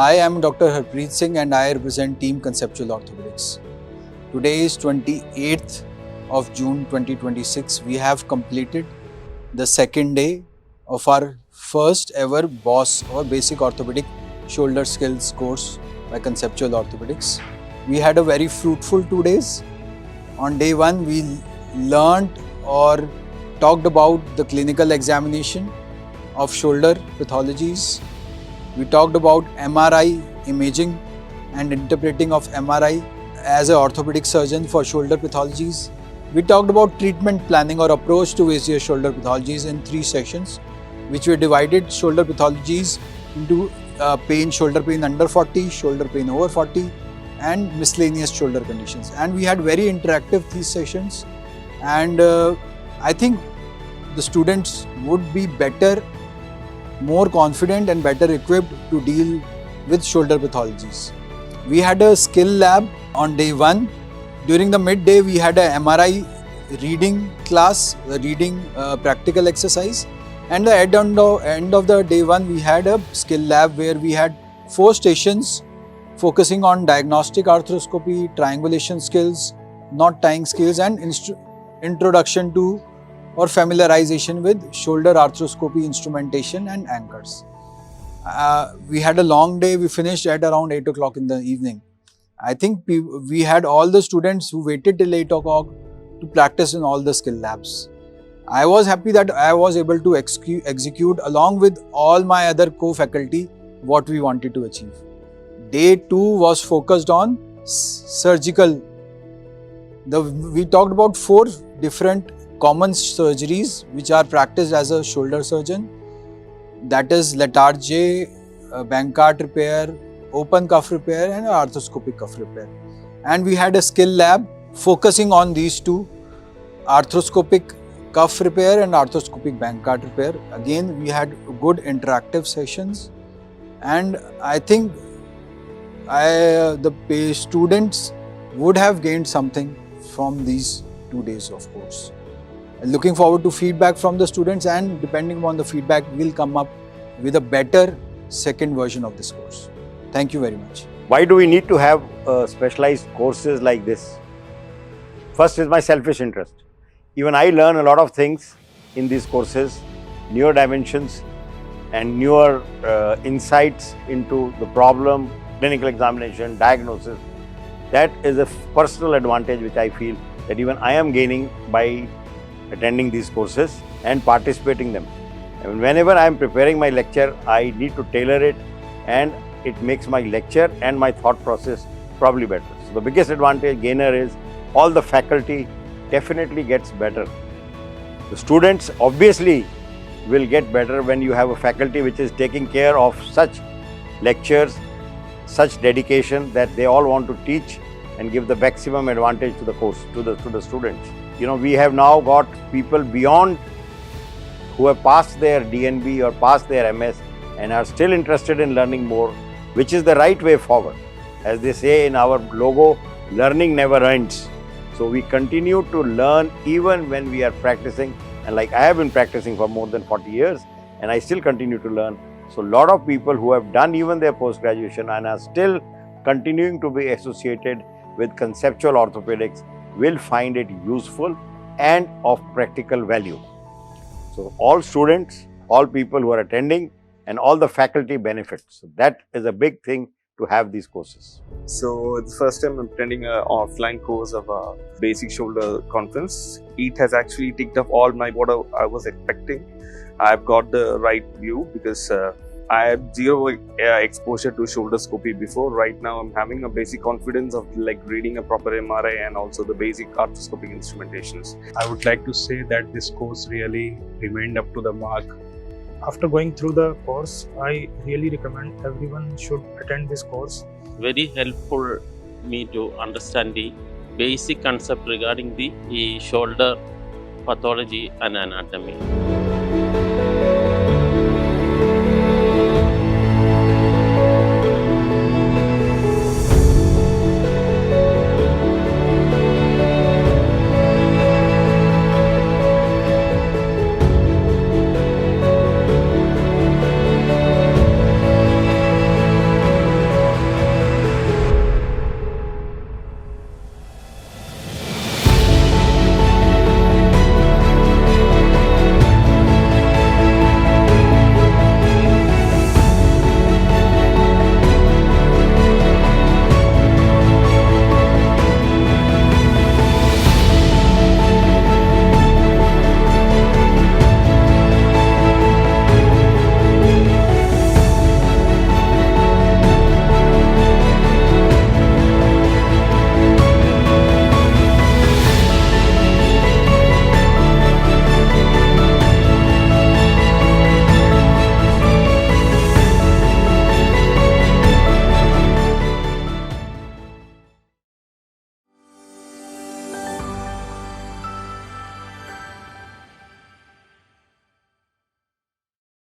I am Dr. Harpreet Singh and I represent Team Conceptual Orthopedics. Today is 28th of June 2026. We have completed the second day of our first ever BOSS or Basic Orthopedic Shoulder Skills course by Conceptual Orthopedics. We had a very fruitful 2 days. On day 1, we learned or talked about the clinical examination of shoulder pathologies. We talked about MRI imaging and interpreting of MRI as an orthopedic surgeon for shoulder pathologies. We talked about treatment planning or approach to various shoulder pathologies in 3 sections, which we divided shoulder pathologies into shoulder pain under 40, shoulder pain over 40, and miscellaneous shoulder conditions. And we had very interactive 3 sessions, and I think the students would be better, more confident and better equipped to deal with shoulder pathologies. We had a skill lab on day 1. During the midday, we had a MRI reading class, a reading practical exercise. And at the end of the day 1, we had a skill lab where we had 4 stations focusing on diagnostic arthroscopy, triangulation skills, knot tying skills, and introduction to or familiarization with shoulder arthroscopy instrumentation and anchors. We had a long day. We finished at around 8 o'clock in the evening. I think we had all the students who waited till 8 o'clock to practice in all the skill labs. I was happy that I was able to execute along with all my other co-faculty what we wanted to achieve. Day 2 was focused on surgical. We talked about 4 different common surgeries which are practiced as a shoulder surgeon. That is Letarge, Bankart repair, open cuff repair and arthroscopic cuff repair. And we had a skill lab focusing on these 2, arthroscopic cuff repair and arthroscopic Bankart repair. Again, we had good interactive sessions, and I think the students would have gained something from these 2 days of course. Looking forward to feedback from the students, and depending on the feedback, we'll come up with a better second version of this course. Thank you very much. Why do we need to have specialized courses like this? First is my selfish interest. Even I learn a lot of things in these courses, newer dimensions and newer insights into the problem, clinical examination, diagnosis. That is a personal advantage which I feel that even I am gaining by attending these courses and participating in them. And whenever I am preparing my lecture, I need to tailor it, and it makes my lecture and my thought process probably better. So the biggest advantage gainer is all the faculty definitely gets better. The students obviously will get better when you have a faculty which is taking care of such lectures, such dedication that they all want to teach and give the maximum advantage to the course, to the students. You know, we have now got people beyond who have passed their DNB or passed their MS and are still interested in learning more, which is the right way forward. As they say in our logo, learning never ends. So we continue to learn even when we are practicing, and like I have been practicing for more than 40 years and I still continue to learn. So a lot of people who have done even their post-graduation and are still continuing to be associated with conceptual orthopedics will find it useful and of practical value. So all students, all people who are attending and all the faculty benefit. So that is a big thing to have these courses. So it's the first time I'm attending an offline course of a basic shoulder conference. It has actually ticked off all what I was expecting. I've got the right view because I had zero exposure to shoulderscopy before. Right now I'm having a basic confidence of like reading a proper MRI and also the basic arthroscopic instrumentations. I would like to say that this course really remained up to the mark. After going through the course, I really recommend everyone should attend this course. Very helpful me to understand the basic concept regarding the shoulder pathology and anatomy.